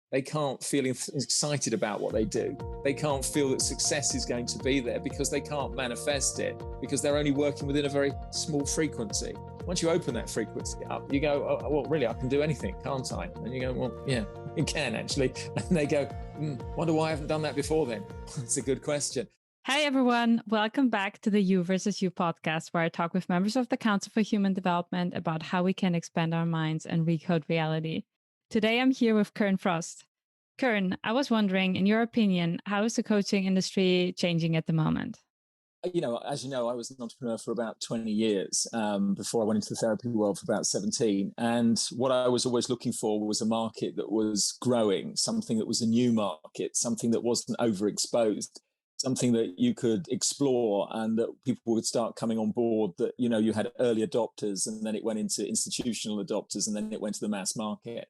They can't feel excited about what they do. They can't feel that success is going to be there because they can't manifest it, because they're only working within a very small frequency. Once you open that frequency up, you go, oh, well, really, I can do anything, can't I? And you go, well, yeah, you can actually. And they go, wonder why I haven't done that before then. That's a good question. Hi, everyone. Welcome back to the You versus You podcast, where I talk with members of the Council for Human Development about how we can expand our minds and recode reality. Today, I'm here with Kern Frost. Kern, I was wondering, in your opinion, how is the coaching industry changing at the moment? You know, as you know, I was an entrepreneur for about 20 years before I went into the therapy world for about 17. And what I was always looking for was a market that was growing, something that was a new market, something that wasn't overexposed, something that you could explore and that people would start coming on board, that, you know, you had early adopters and then it went into institutional adopters and then it went to the mass market.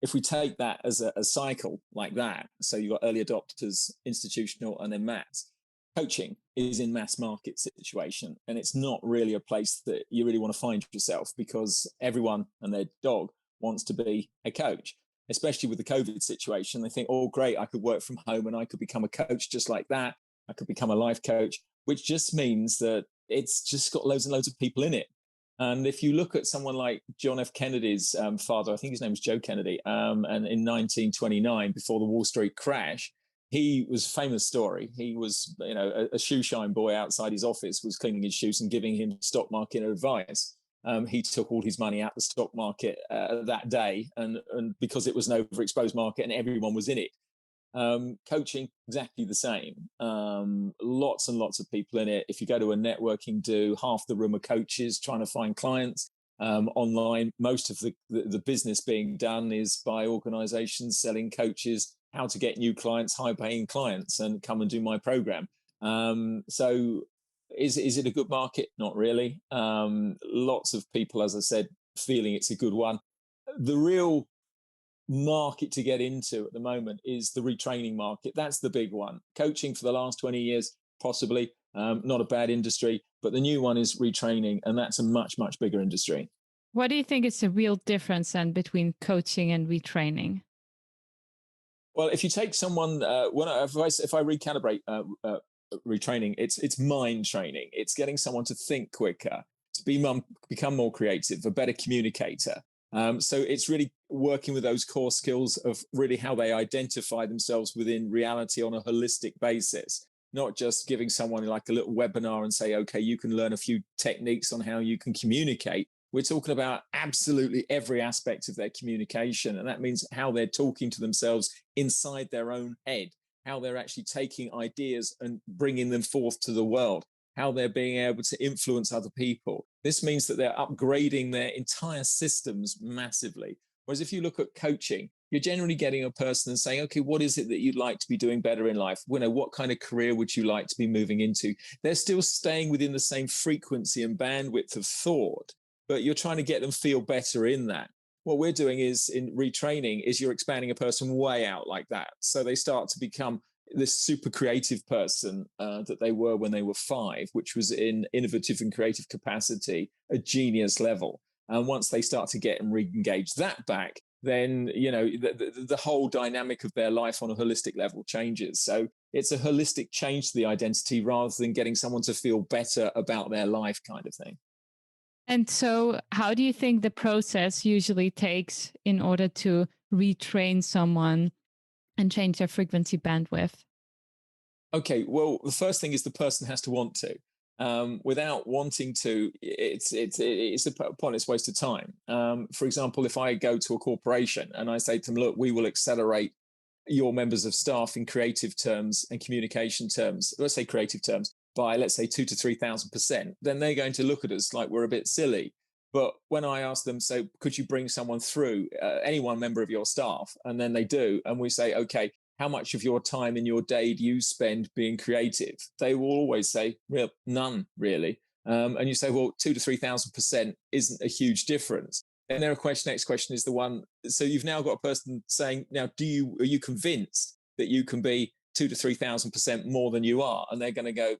If we take that as a cycle like that, so you've got early adopters, institutional, and then mass, coaching is in mass market situation. And it's not really a place that you really want to find yourself, because everyone and their dog wants to be a coach, especially with the COVID situation. They think, oh, great, I could work from home and I could become a coach just like that. I could become a life coach, which just means that it's just got loads and loads of people in it. And if you look at someone like John F. Kennedy's father, I think his name was Joe Kennedy, and in 1929, before the Wall Street crash, he was a famous story. He was, you know, a shoe shine boy outside his office, was cleaning his shoes and giving him stock market advice. He took all his money out the stock market that day, and because it was an overexposed market and everyone was in it. Coaching, exactly the same. Lots and lots of people in it. If you go to a networking do, half the room are coaches trying to find clients. Online, most of the business being done is by organizations selling coaches how to get new clients, high paying clients, and come and do my program. So is it a good market? Not really. Lots of people, as I said, feeling it's a good one. The real market to get into at the moment is the retraining market. That's the big one. Coaching for the last 20 years, possibly not a bad industry, but the new one is retraining, and that's a much, much bigger industry. What do you think is the real difference then between coaching and retraining? Well, if you take someone, if I recalibrate retraining, it's mind training. It's getting someone to think quicker, to become more creative, a better communicator. So it's really working with those core skills of really how they identify themselves within reality on a holistic basis, not just giving someone like a little webinar and say, okay, you can learn a few techniques on how you can communicate. We're talking about absolutely every aspect of their communication. And that means how they're talking to themselves inside their own head, how they're actually taking ideas and bringing them forth to the world, how they're being able to influence other people. This means that they're upgrading their entire systems massively. Whereas if you look at coaching, you're generally getting a person and saying, okay, what is it that you'd like to be doing better in life? You know, what kind of career would you like to be moving into? They're still staying within the same frequency and bandwidth of thought, but you're trying to get them feel better in that. What we're doing is in retraining is you're expanding a person way out like that. So they start to become this super creative person that they were when they were 5, which was in innovative and creative capacity, a genius level. And once they start to get and re-engage that back, then, you know, the whole dynamic of their life on a holistic level changes. So it's a holistic change to the identity rather than getting someone to feel better about their life kind of thing. And so how do you think the process usually takes in order to retrain someone and change their frequency bandwidth? Okay, well, the first thing is the person has to want to. Without wanting to, it's a pointless waste of time. For example, if I go to a corporation and I say to them, look, we will accelerate your members of staff in creative terms and communication terms, let's say creative terms, by, let's say, 2,000 to 3,000%, then they're going to look at us like we're a bit silly. But when I ask them, so could you bring someone through, any one member of your staff? And then they do. And we say, okay, how much of your time in your day do you spend being creative? They will always say, well, none, really. And you say, well, 2,000 to 3,000% isn't a huge difference. And their next question is the one, so you've now got a person saying, now, are you convinced that you can be 2,000 to 3,000% more than you are? And they're going to go,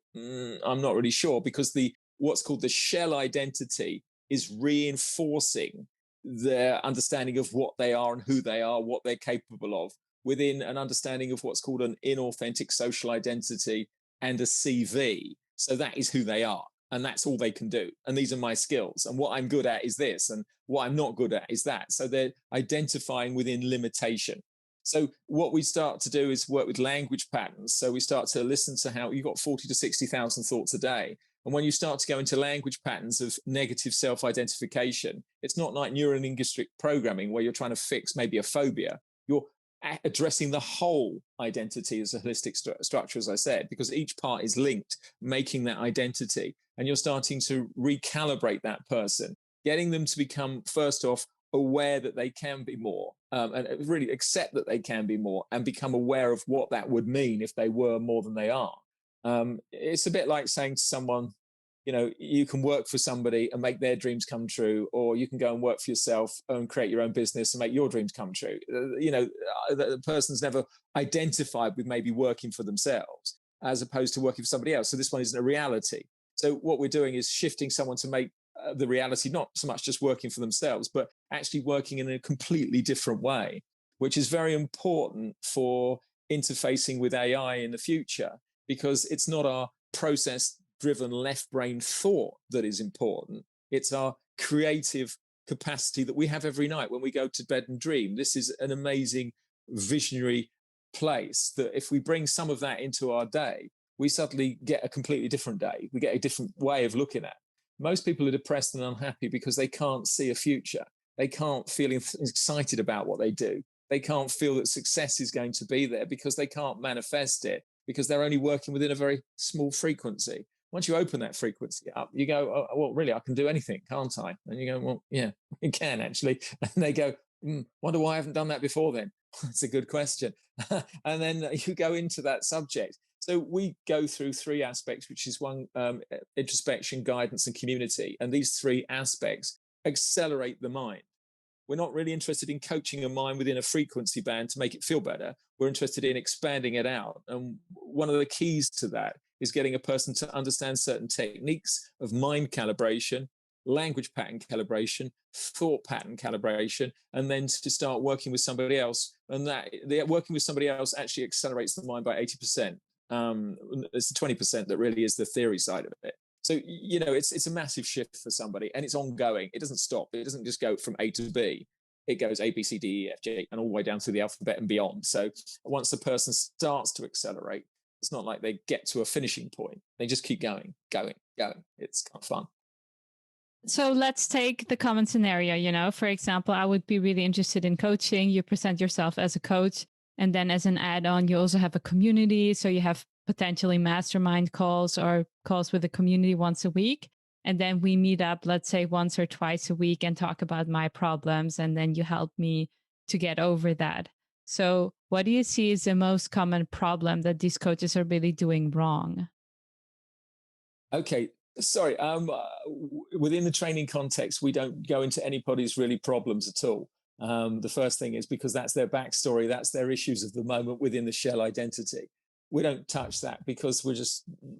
I'm not really sure, because what's called the shell identity is reinforcing their understanding of what they are and who they are, what they're capable of. within an understanding of what's called an inauthentic social identity and a CV. So that is who they are. And that's all they can do. And these are my skills. And what I'm good at is this. And what I'm not good at is that. So they're identifying within limitation. So what we start to do is work with language patterns. So we start to listen to how you've got 40 to 60,000 thoughts a day. And when you start to go into language patterns of negative self-identification, it's not like neurolinguistic programming where you're trying to fix maybe a phobia. You're addressing the whole identity as a holistic structure, as I said, because each part is linked, making that identity. And you're starting to recalibrate that person, getting them to become, first off, aware that they can be more, and really accept that they can be more, and become aware of what that would mean if they were more than they are. It's a bit like saying to someone, you can work for somebody and make their dreams come true, or you can go and work for yourself and create your own business and make your dreams come true. The person's never identified with maybe working for themselves as opposed to working for somebody else. So this one isn't a reality. So what we're doing is shifting someone to make the reality not so much just working for themselves, but actually working in a completely different way, which is very important for interfacing with AI in the future, because it's not our process-driven left brain thought that is important. It's our creative capacity that we have every night when we go to bed and dream. This is an amazing visionary place that if we bring some of that into our day, we suddenly get a completely different day. We get a different way of looking at it. Most people are depressed and unhappy because they can't see a future. They can't feel excited about what they do. They can't feel that success is going to be there because they can't manifest it, because they're only working within a very small frequency. Once you open that frequency up, you go, oh, well, really, I can do anything, can't I? And you go, well, yeah, you can actually. And they go, wonder why I haven't done that before then. That's a good question. And then you go into that subject. So we go through three aspects, which is one, introspection, guidance, and community. And these three aspects accelerate the mind. We're not really interested in coaching a mind within a frequency band to make it feel better. We're interested in expanding it out. And one of the keys to that is getting a person to understand certain techniques of mind calibration, language pattern calibration, thought pattern calibration, and then to start working with somebody else. And that working with somebody else actually accelerates the mind by 80%. It's the 20% that really is the theory side of it. So, it's a massive shift for somebody, and it's ongoing. It doesn't stop. It doesn't just go from A to B. It goes A, B, C, D, E, F, G, and all the way down to the alphabet and beyond. So once the person starts to accelerate, it's not like they get to a finishing point. They just keep going. It's kind of fun. So let's take the common scenario, for example, I would be really interested in coaching. You present yourself as a coach. And then as an add-on, you also have a community. So you have potentially mastermind calls or calls with the community once a week. And then we meet up, let's say once or twice a week, and talk about my problems. And then you help me to get over that. So what do you see is the most common problem that these coaches are really doing wrong? Okay. Sorry. Within the training context, we don't go into anybody's really problems at all. The first thing is because that's their backstory, that's their issues of the moment within the shell identity. We don't touch that because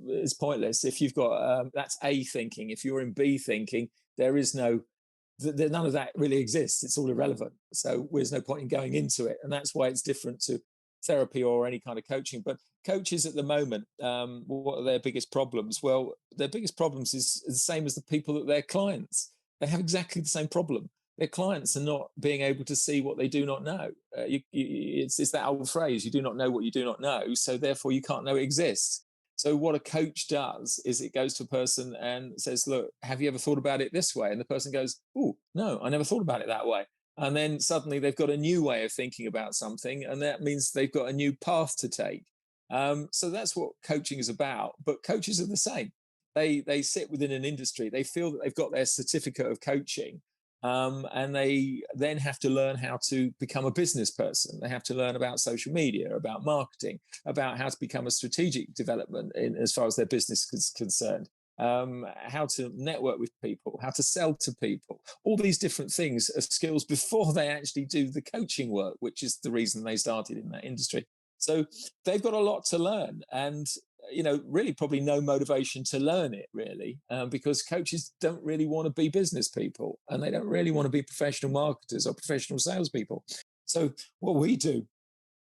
it's pointless. If you've got, that's A thinking. If you're in B thinking, none of that really exists. It's all irrelevant. So there's no point in going into it. And that's why it's different to therapy or any kind of coaching. But coaches at the moment, what are their biggest problems? Well, their biggest problems is the same as the people that they're clients. They have exactly the same problem. Their clients are not being able to see what they do not know. It's that old phrase, you do not know what you do not know, so therefore you can't know it exists. So what a coach does is it goes to a person and says, look, have you ever thought about it this way? And the person goes, oh, no, I never thought about it that way. And then suddenly they've got a new way of thinking about something, and that means they've got a new path to take. So that's what coaching is about. But coaches are the same. They sit within an industry. They feel that they've got their certificate of coaching, and they then have to learn how to become a business person. They have to learn about social media, about marketing, about how to become a strategic development as far as their business is concerned, how to network with people, how to sell to people. All these different things are skills before they actually do the coaching work, which is the reason they started in that industry. So they've got a lot to learn, and really probably no motivation to learn it, really, because coaches don't really want to be business people, and they don't really want to be professional marketers or professional salespeople. So what we do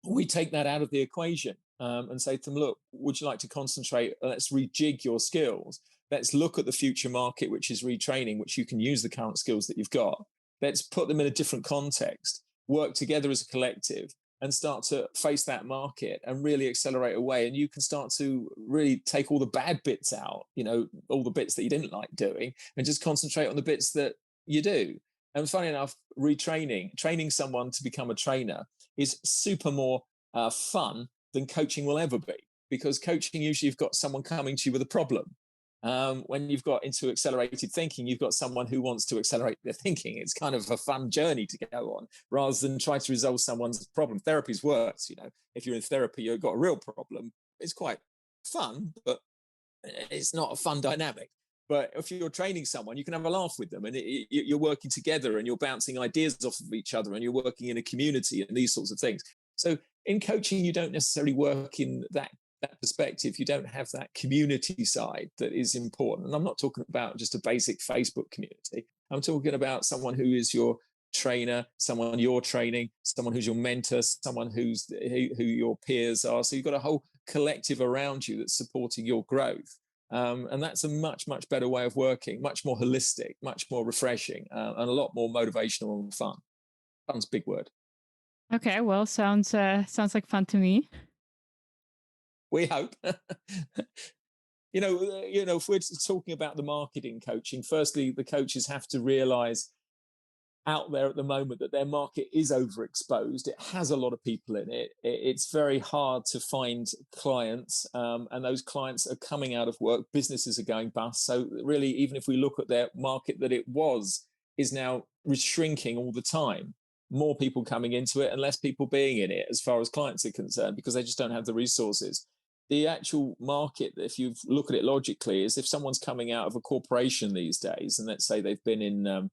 we take that out of the equation and say to them, look, would you like to concentrate? Let's rejig your skills. Let's look at the future market, which is retraining, which you can use the current skills that you've got. Let's put them in a different context, work together as a collective, and start to face that market and really accelerate away. And you can start to really take all the bad bits out, all the bits that you didn't like doing, and just concentrate on the bits that you do. And funny enough, training someone to become a trainer is super more fun than coaching will ever be, because coaching, usually you've got someone coming to you with a problem. When you've got into accelerated thinking, you've got someone who wants to accelerate their thinking. It's kind of a fun journey to go on rather than try to resolve someone's problem. Therapy's worse, if you're in therapy, you've got a real problem. It's quite fun, but it's not a fun dynamic. But if you're training someone, you can have a laugh with them, and you're working together and you're bouncing ideas off of each other, and you're working in a community and these sorts of things. So in coaching, you don't necessarily work in that perspective. You don't have that community side that is important. And I'm not talking about just a basic Facebook community. I'm talking about someone who is your trainer, someone you're training, someone who's your mentor, someone who your peers are. So you've got a whole collective around you that's supporting your growth. And that's a much, much better way of working, much more holistic, much more refreshing, and a lot more motivational and fun. Fun's a big word. Okay, well, sounds like fun to me. We hope. If we're talking about the marketing coaching, firstly, the coaches have to realize out there at the moment that their market is overexposed. It has a lot of people in it. It's very hard to find clients, and those clients are coming out of work. Businesses are going bust. So really, even if we look at their market that it was, is now shrinking all the time. More people coming into it and less people being in it as far as clients are concerned, because they just don't have the resources. The actual market, if you look at it logically, is if someone's coming out of a corporation these days, and let's say they've been in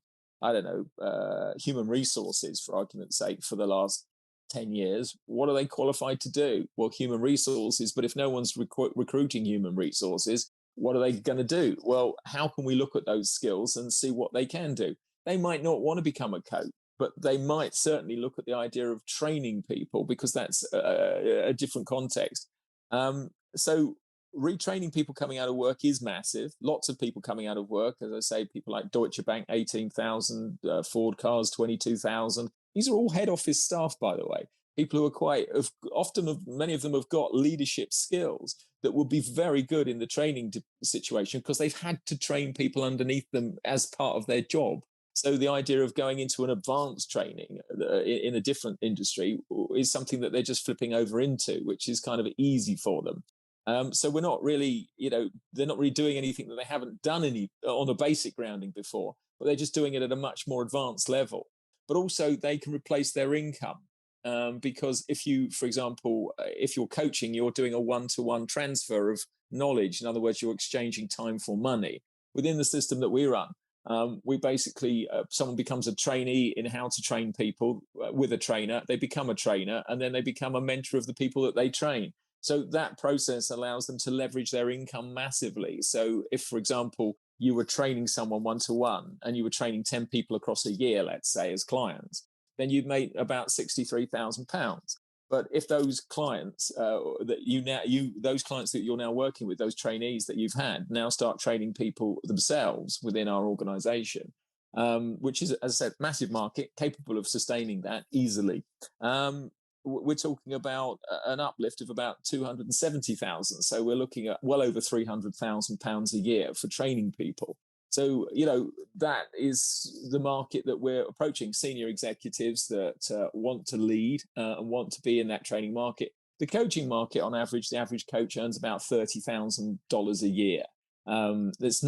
human resources, for argument's sake, for the last 10 years, what are they qualified to do? Well, human resources, but if no one's recruiting human resources, what are they going to do? Well, how can we look at those skills and see what they can do? They might not want to become a coach, but they might certainly look at the idea of training people, because that's a different context. So retraining people coming out of work is massive. Lots of people coming out of work. As I say, people like Deutsche Bank, 18,000, Ford Cars, 22,000. These are all head office staff, by the way. People who are many of them have got leadership skills that would be very good in the training situation, because they've had to train people underneath them as part of their job. So the idea of going into an advanced training in a different industry is something that they're just flipping over into, which is kind of easy for them. So we're not really, they're not really doing anything that they haven't done on a basic grounding before, but they're just doing it at a much more advanced level. But also they can replace their income, because if you, for example, if you're coaching, you're doing a one-to-one transfer of knowledge. In other words, you're exchanging time for money. Within the system that we run, we basically, someone becomes a trainee in how to train people with a trainer. They become a trainer, and then they become a mentor of the people that they train. So that process allows them to leverage their income massively. So if, for example, you were training someone one-to-one and you were training 10 people across a year, let's say, as clients, then you'd make about £63,000. But if those clients those clients that you're now working with, those trainees that you've had, now start training people themselves within our organization, which is, as I said, massive market, capable of sustaining that easily. We're talking about an uplift of about 270,000. So we're looking at well over £300,000 a year for training people. So, that is the market that we're approaching. Senior executives that want to lead and want to be in that training market. The coaching market, on average, the average coach earns about $30,000 a year. It's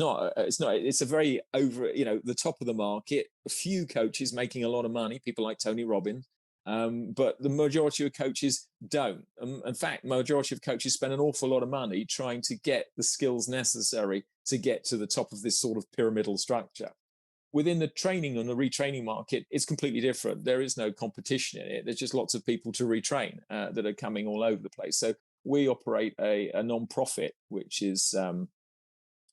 a very the top of the market. A few coaches making a lot of money, people like Tony Robbins. But the majority of coaches don't. In fact, majority of coaches spend an awful lot of money trying to get the skills necessary to get to the top of this sort of pyramidal structure. Within the training and the retraining market, it's completely different. There is no competition in it. There's just lots of people to retrain that are coming all over the place. So we operate a non-profit, which is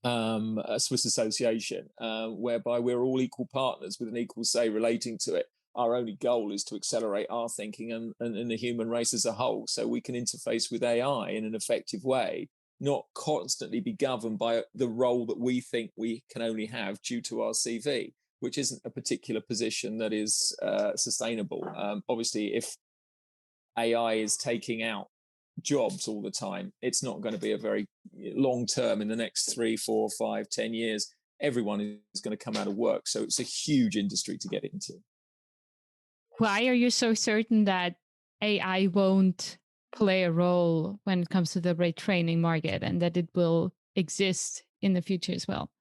a Swiss association, whereby we're all equal partners with an equal say relating to it. our only goal is to accelerate our thinking and the human race as a whole, so we can interface with AI in an effective way, not constantly be governed by the role that we think we can only have due to our CV, which isn't a particular position that is sustainable. Obviously, if AI is taking out jobs all the time, it's not going to be a very long term. In the next 3, 4, 5, 10 years, everyone is going to come out of work. So it's a huge industry to get into. Why are you so certain that AI won't play a role when it comes to the retraining market, and that it will exist in the future as well?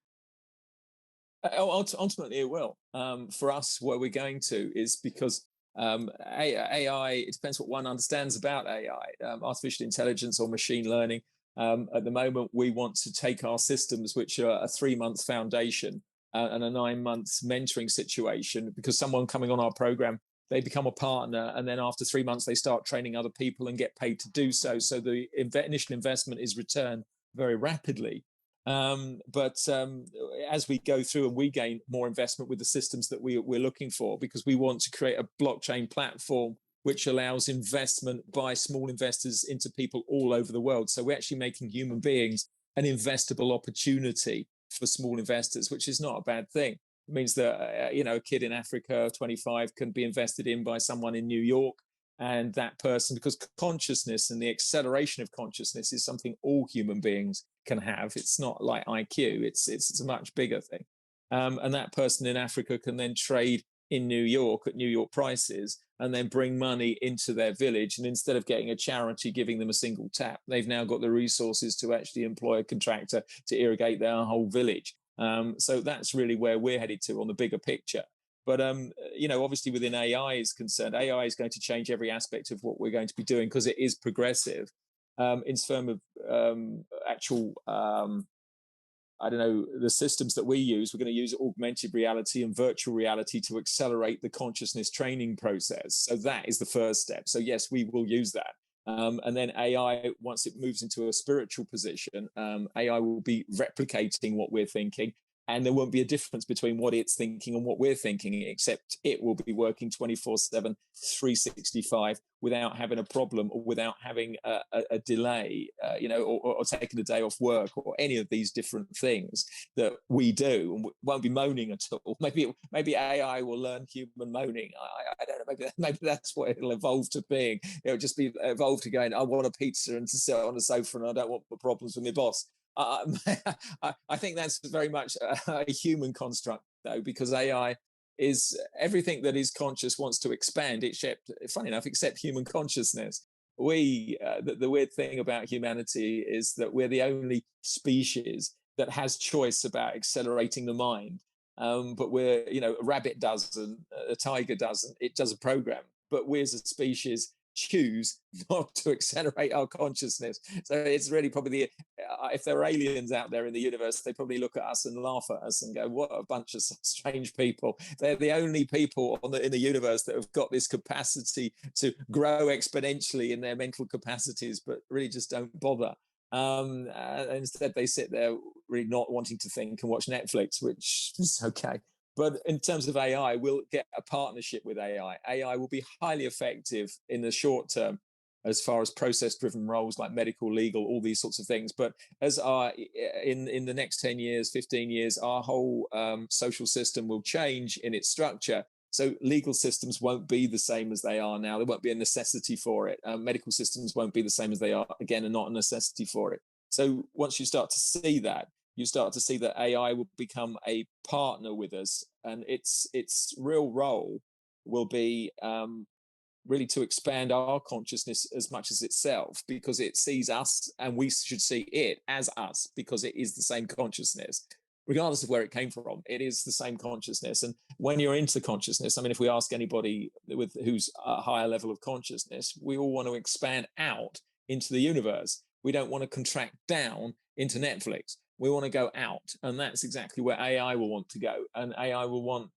Ultimately, it will. For us, where we're going to is because AI, it depends what one understands about AI, artificial intelligence or machine learning. At the moment, we want to take our systems, which are a 3-month foundation and a 9-month mentoring situation, because someone coming on our program, they become a partner, and then after 3 months, they start training other people and get paid to do so. So the initial investment is returned very rapidly. But as we go through and we gain more investment with the systems that we're looking for, because we want to create a blockchain platform which allows investment by small investors into people all over the world. So we're actually making human beings an investable opportunity for small investors, which is not a bad thing. It means that a kid in Africa, 25, can be invested in by someone in New York, and that person, because consciousness and the acceleration of consciousness is something all human beings can have. It's not like IQ. It's a much bigger thing. And that person in Africa can then trade in New York at New York prices and then bring money into their village. And instead of getting a charity giving them a single tap, they've now got the resources to actually employ a contractor to irrigate their whole village. So that's really where we're headed to on the bigger picture. But, obviously within AI is concerned, AI is going to change every aspect of what we're going to be doing because it is progressive. In terms of actual, the systems that we use, we're going to use augmented reality and virtual reality to accelerate the consciousness training process. So that is the first step. So yes, we will use that. And then AI, once it moves into a spiritual position, AI will be replicating what we're thinking. And there won't be a difference between what it's thinking and what we're thinking, except it will be working 24/7, 365 without having a problem or without having a delay, or taking a day off work or any of these different things that we do, and won't be moaning at all. Maybe AI will learn human moaning. I don't know. Maybe that's what it'll evolve to being. It'll just be evolved to going, I want a pizza and to sit on a sofa, and I don't want the problems with my boss. I think that's very much a human construct, though, because AI is everything that is conscious wants to expand, except, funny enough, except human consciousness. The weird thing about humanity is that we're the only species that has choice about accelerating the mind. But a rabbit doesn't, a tiger doesn't. It does a program. But we as a species choose not to accelerate our consciousness. So it's really probably if there are aliens out there in the universe, they probably look at us and laugh at us and go, what a bunch of strange people. They're the only people in the universe that have got this capacity to grow exponentially in their mental capacities, but really just don't bother. Instead, they sit there really not wanting to think and watch Netflix, which is okay. But in terms of AI, we'll get a partnership with AI. AI will be highly effective in the short term as far as process-driven roles like medical, legal, all these sorts of things. But in the next 10 years, 15 years, our whole social system will change in its structure. So legal systems won't be the same as they are now. There won't be a necessity for it. Medical systems won't be the same as they are, again, and not a necessity for it. So once you start to see that, you start to see that AI will become a partner with us, and its real role will be really to expand our consciousness as much as itself, because it sees us and we should see it as us, because it is the same consciousness. Regardless of where it came from, it is the same consciousness. And when you're into consciousness, I mean, if we ask anybody who's a higher level of consciousness, we all want to expand out into the universe. We don't want to contract down into Netflix. We want to go out, and that's exactly where AI will want to go. And AI will want,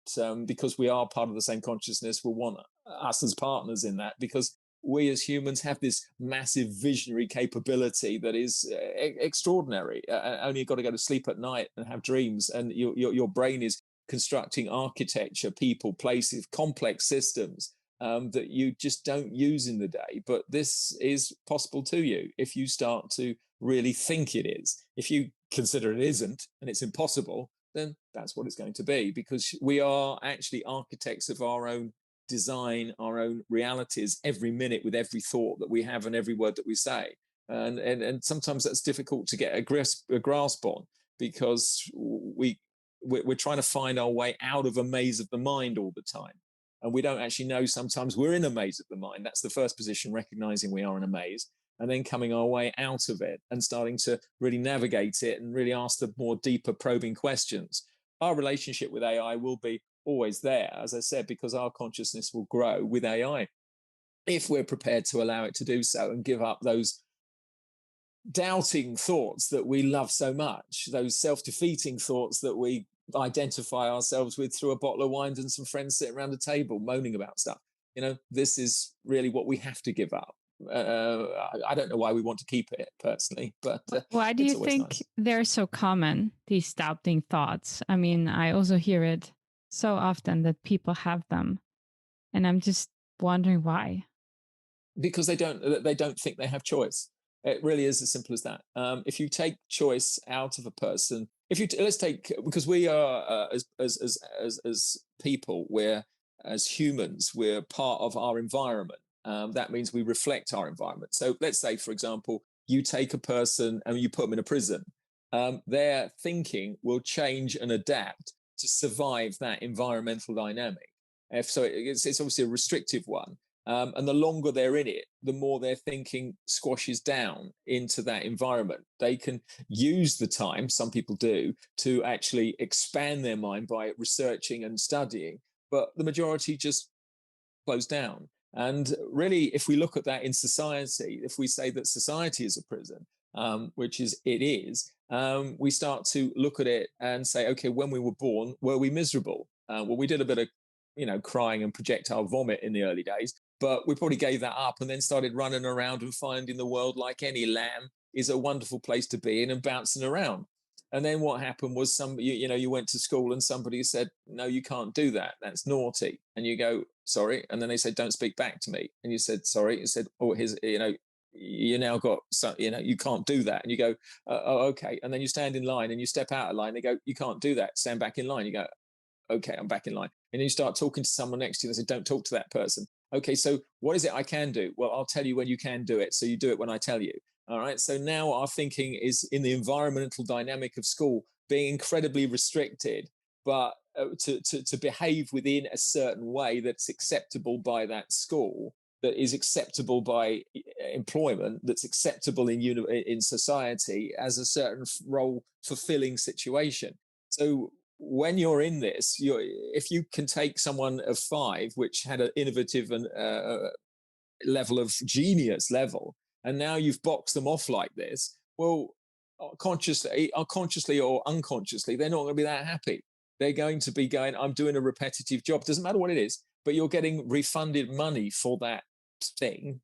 because we are part of the same consciousness, will want us as partners in that, because we as humans have this massive visionary capability that is extraordinary. Only you've got to go to sleep at night and have dreams, and your brain is constructing architecture, people, places, complex systems that you just don't use in the day. But this is possible to you if you start to really think it is. If you consider it isn't and it's impossible, then that's what it's going to be, because we are actually architects of our own design, our own realities every minute, with every thought that we have and every word that we say. And sometimes that's difficult to get a grasp on, because we're trying to find our way out of a maze of the mind all the time. And we don't actually know sometimes we're in a maze of the mind. That's the first position, recognizing we are in a maze, and then coming our way out of it and starting to really navigate it and really ask the more deeper probing questions. Our relationship with AI will be always there, as I said, because our consciousness will grow with AI if we're prepared to allow it to do so and give up those doubting thoughts that we love so much, those self-defeating thoughts that we identify ourselves with through a bottle of wine and some friends sitting around the table moaning about stuff. This is really what we have to give up. I don't know why we want to keep it personally, but why do you think nice. They're so common, these doubting thoughts? I mean, I also hear it so often that people have them, and I'm just wondering why. Because they don't think they have choice. It really is as simple as that. If you take choice out of a person, let's take, because we are as people, as humans, we're part of our environment. That means we reflect our environment. So let's say, for example, you take a person and you put them in a prison. Their thinking will change and adapt to survive that environmental dynamic. So it's obviously a restrictive one. And the longer they're in it, the more their thinking squashes down into that environment. They can use the time, some people do, to actually expand their mind by researching and studying, but the majority just close down. And really, if we look at that in society, if we say that society is a prison, which it is, we start to look at it and say, okay, when we were born, were we miserable? Well, we did a bit of crying and projectile vomit in the early days, but we probably gave that up and then started running around and finding the world, like any lamb, is a wonderful place to be in and bouncing around. And then what happened was you went to school and somebody said, no, you can't do that. That's naughty. And you go, sorry. And then they said, don't speak back to me. And you said, sorry. You said, oh, you now got, you can't do that. And you go, oh, okay. And then you stand in line and you step out of line. They go, you can't do that. Stand back in line. You go, okay, I'm back in line. And then you start talking to someone next to you and they say, don't talk to that person. Okay, so what is it I can do? Well, I'll tell you when you can do it. So you do it when I tell you. All right. So now our thinking is in the environmental dynamic of school, being incredibly restricted, but to behave within a certain way that's acceptable by that school, that is acceptable by employment, that's acceptable in society as a certain role fulfilling situation. So when you're in this, if you can take someone of 5, which had an innovative and level of genius level, and now you've boxed them off like this, well, consciously or unconsciously, they're not going to be that happy. They're going to be going, I'm doing a repetitive job. Doesn't matter what it is, but you're getting refunded money for that thing,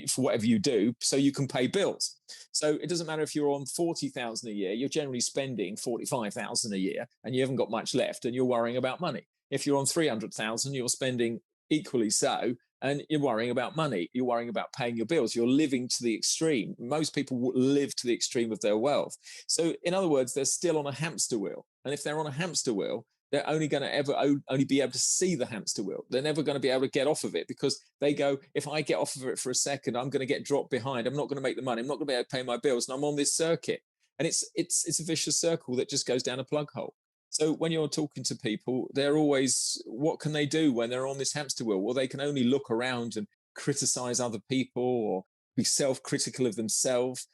for whatever you do, so you can pay bills. So it doesn't matter if you're on 40,000 a year, you're generally spending 45,000 a year and you haven't got much left and you're worrying about money. If you're on 300,000, you're spending equally so, and you're worrying about money. You're worrying about paying your bills. You're living to the extreme. Most people live to the extreme of their wealth. So in other words, they're still on a hamster wheel. And if they're on a hamster wheel, they're only going to only be able to see the hamster wheel. They're never going to be able to get off of it, because they go, if I get off of it for a second, I'm going to get dropped behind. I'm not going to make the money. I'm not going to be able to pay my bills. And I'm on this circuit. And it's a vicious circle that just goes down a plug hole. So when you're talking to people, they're always, what can they do when they're on this hamster wheel? Well, they can only look around and criticize other people or be self-critical of themselves,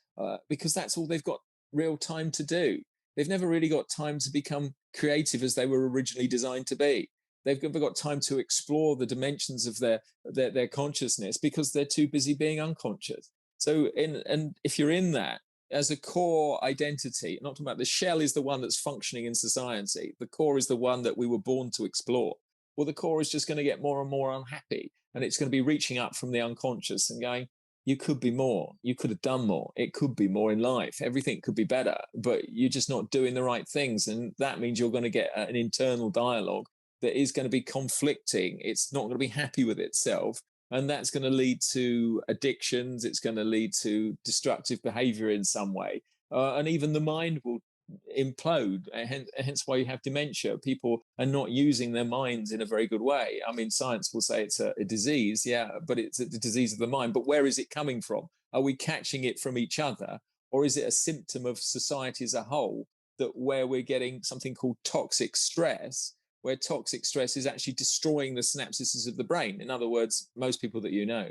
because that's all they've got real time to do. They've never really got time to become creative as they were originally designed to be. They've never got time to explore the dimensions of their consciousness, because they're too busy being unconscious. So and if you're in that as a core identity, not talking about the shell is the one that's functioning in society, the core is the one that we were born to explore. Well, the core is just going to get more and more unhappy, and it's going to be reaching up from the unconscious and going, you could be more. You could have done more. It could be more in life. Everything could be better, but you're just not doing the right things. And that means you're going to get an internal dialogue that is going to be conflicting. It's not going to be happy with itself. And that's going to lead to addictions. It's going to lead to destructive behavior in some way. And even the mind will implode, hence why you have dementia. People are not using their minds in a very good way. I mean, science will say it's a disease, yeah, but it's a disease of the mind. But where is it coming from? Are we catching it from each other, or is it a symptom of society as a whole, that where we're getting something called toxic stress, where toxic stress is actually destroying the synapses of the brain? In other words, most people that you know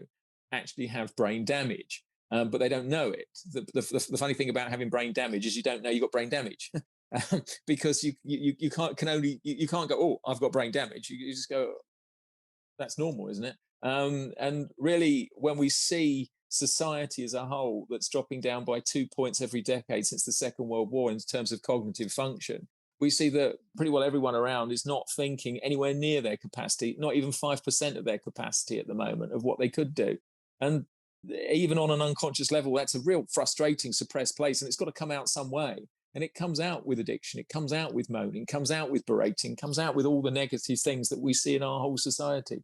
actually have brain damage. But they don't know it. The funny thing about having brain damage is you don't know you've got brain damage because you can't go, oh, I've got brain damage. You just go, that's normal, isn't it? And really, when we see society as a whole that's dropping down by 2 points every decade since the Second World War in terms of cognitive function, we see that pretty well everyone around is not thinking anywhere near their capacity, not even 5% of their capacity at the moment of what they could do. And even on an unconscious level, that's a real frustrating, suppressed place, and it's got to come out some way. And it comes out with addiction, it comes out with moaning, comes out with berating, comes out with all the negative things that we see in our whole society.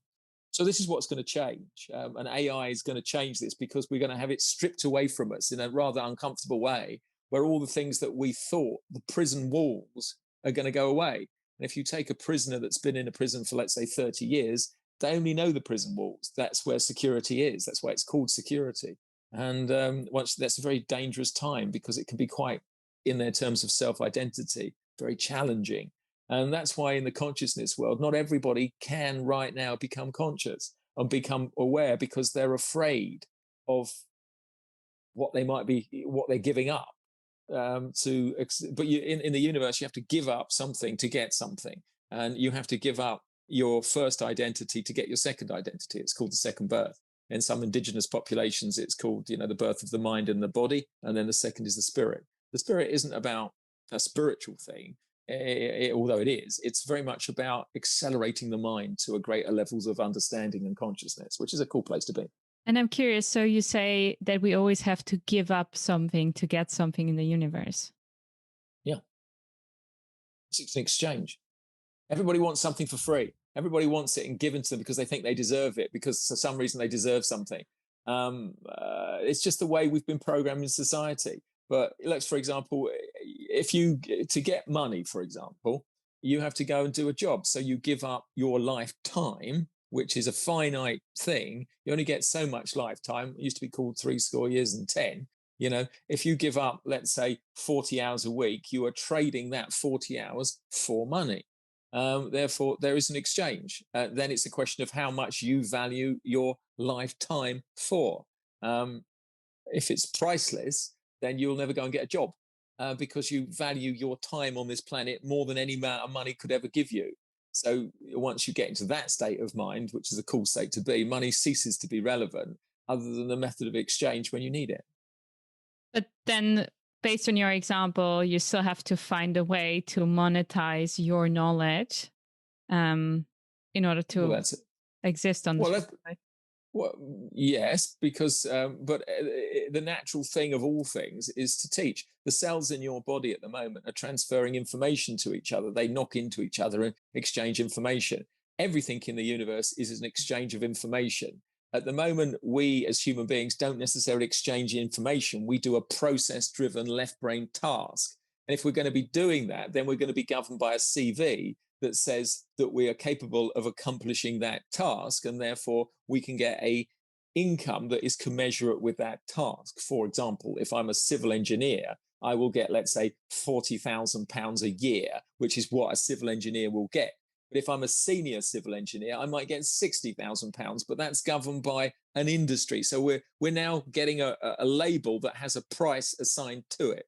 So this is what's going to change, and AI is going to change this, because we're going to have it stripped away from us in a rather uncomfortable way, where all the things that we thought, the prison walls, are going to go away. And if you take a prisoner that's been in a prison for, let's say, 30 years, they only know the prison walls. That's where security is. That's why it's called security. And that's a very dangerous time, because it can be quite, in their terms of self-identity, very challenging. And that's why in the consciousness world, not everybody can right now become conscious and become aware, because they're afraid of what they might be, what they're giving up. But in the universe, you have to give up something to get something. And you have to give up your first identity to get your second identity. It's called the second birth. In some indigenous populations, it's called, the birth of the mind and the body. And then the second is the spirit. The spirit isn't about a spiritual thing, although it is. It's very much about accelerating the mind to a greater levels of understanding and consciousness, which is a cool place to be. And I'm curious, so you say that we always have to give up something to get something in the universe. Yeah. It's an exchange. Everybody wants something for free. Everybody wants it and given to them because they think they deserve it, because for some reason they deserve something. It's just the way we've been programmed in society. But let's, for example, to get money, for example, you have to go and do a job. So you give up your lifetime, which is a finite thing. You only get so much lifetime. It used to be called 70 years and 10. If you give up, let's say, 40 hours a week, you are trading that 40 hours for money. Therefore, there is an exchange. Then it's a question of how much you value your lifetime for. If it's priceless, then you'll never go and get a job, because you value your time on this planet more than any amount of money could ever give you. So once you get into that state of mind, which is a cool state to be, money ceases to be relevant other than the method of exchange when you need it. But then, based on your example, you still have to find a way to monetize your knowledge in order to exist on this. Well, yes, because the natural thing of all things is to teach. The cells in your body at the moment are transferring information to each other. They knock into each other and exchange information. Everything in the universe is an exchange of information. At the moment, we as human beings don't necessarily exchange information. We do a process-driven left brain task. And if we're going to be doing that, then we're going to be governed by a CV that says that we are capable of accomplishing that task, and therefore we can get a income that is commensurate with that task. For example, if I'm a civil engineer, I will get, let's say, £40,000 a year, which is what a civil engineer will get. But if I'm a senior civil engineer, I might get £60,000, but that's governed by an industry. So we're now getting a label that has a price assigned to it.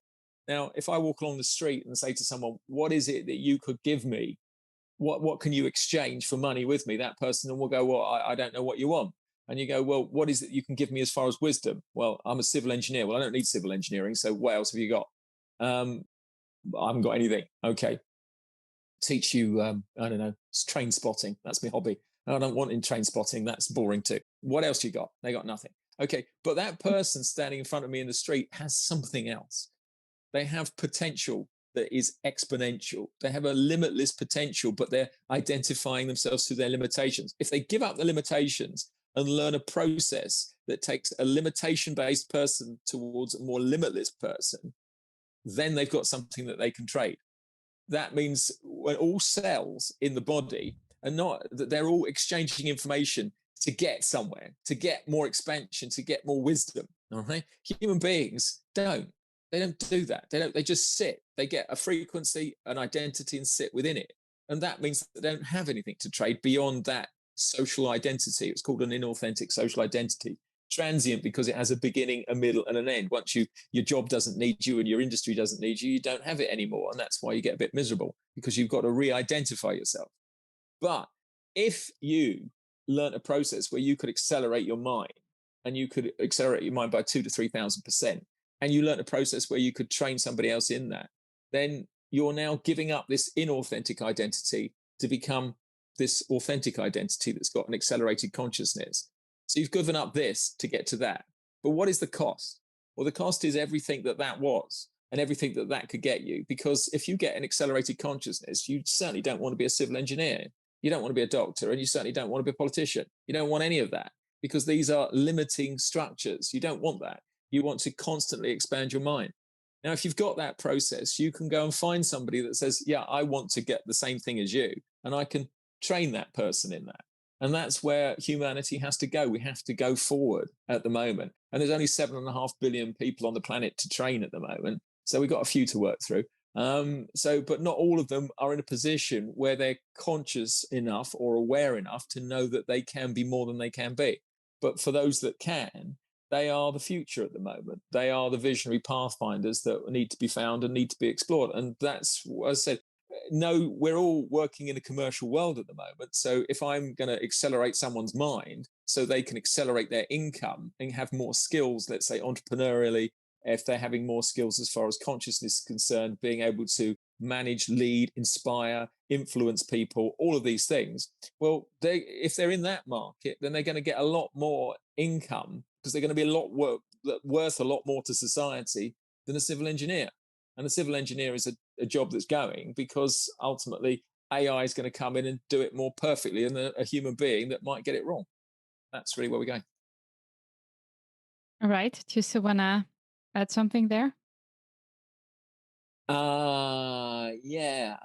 Now, if I walk along the street and say to someone, what is it that you could give me? What can you exchange for money with me? That person will go, well, I don't know what you want. And you go, well, what is it you can give me as far as wisdom? Well, I'm a civil engineer. Well, I don't need civil engineering. So what else have you got? I haven't got anything. Okay. Teach you, I don't know, it's train spotting. That's my hobby. I don't want in train spotting. That's boring too. What else you got? They got nothing. Okay, but that person standing in front of me in the street has something else. They have potential that is exponential. They have a limitless potential, but they're identifying themselves through their limitations. If they give up the limitations and learn a process that takes a limitation-based person towards a more limitless person, then they've got something that they can trade. That means when all cells in the body are not, that they're all exchanging information to get somewhere, to get more expansion, to get more wisdom. All right. Human beings don't. They don't do that. They just sit. They get a frequency, an identity, and sit within it. And that means that they don't have anything to trade beyond that social identity. It's called an inauthentic social identity. Transient because it has a beginning, a middle, and an end. Once your job doesn't need you and your industry doesn't need you, you don't have it anymore. And that's why you get a bit miserable, because you've got to re-identify yourself. But if you learn a process where you could accelerate your mind, and you could accelerate your mind by 2,000 to 3,000%, and you learn a process where you could train somebody else in that, then you're now giving up this inauthentic identity to become this authentic identity that's got an accelerated consciousness. So you've given up this to get to that. But what is the cost? Well, the cost is everything that was and everything that could get you. Because if you get an accelerated consciousness, you certainly don't want to be a civil engineer. You don't want to be a doctor, and you certainly don't want to be a politician. You don't want any of that, because these are limiting structures. You don't want that. You want to constantly expand your mind. Now, if you've got that process, you can go and find somebody that says, yeah, I want to get the same thing as you, and I can train that person in that. And that's where humanity has to go. We have to go forward at the moment. And there's only 7.5 billion people on the planet to train at the moment. So we've got a few to work through. But not all of them are in a position where they're conscious enough or aware enough to know that they can be more than they can be. But for those that can, they are the future at the moment. They are the visionary pathfinders that need to be found and need to be explored. And that's what I said. No, we're all working in a commercial world at the moment. So if I'm going to accelerate someone's mind so they can accelerate their income and have more skills, let's say entrepreneurially, if they're having more skills as far as consciousness is concerned, being able to manage, lead, inspire, influence people, all of these things. Well, if they're in that market, then they're going to get a lot more income, because they're going to be worth a lot more to society than a civil engineer. And a civil engineer is a job that's going because ultimately AI is going to come in and do it more perfectly than a human being that might get it wrong. That's really where we're going. All right. Just want to add something there? Yeah.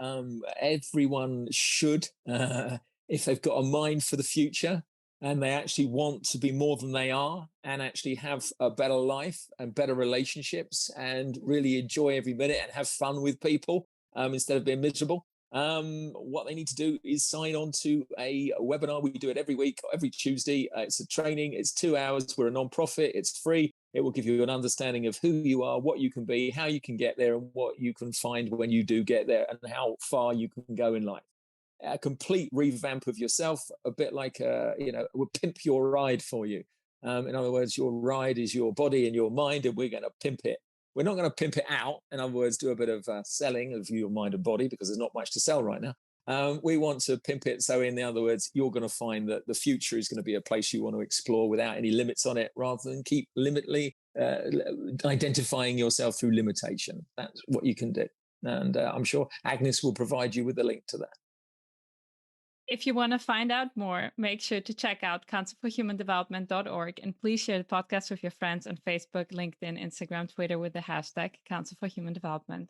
Everyone should, if they've got a mind for the future and they actually want to be more than they are and actually have a better life and better relationships and really enjoy every minute and have fun with people instead of being miserable. What they need to do is sign on to a webinar. We do it every week, every Tuesday. It's a training. It's 2 hours. We're a non-profit. It's free. It will give you an understanding of who you are, what you can be, how you can get there, and what you can find when you do get there, and how far you can go in life. A complete revamp of yourself, a bit like we'll pimp your ride for you. In other words, your ride is your body and your mind, and we're going to pimp it. We're not going to pimp it out. In other words, do a bit of selling of your mind and body, because there's not much to sell right now. We want to pimp it. So in other words, you're going to find that the future is going to be a place you want to explore without any limits on it, rather than keep identifying yourself through limitation. That's what you can do. And I'm sure Agnes will provide you with a link to that. If you want to find out more, make sure to check out councilforhumandevelopment.org, and please share the podcast with your friends on Facebook, LinkedIn, Instagram, Twitter with the hashtag Council for Human Development.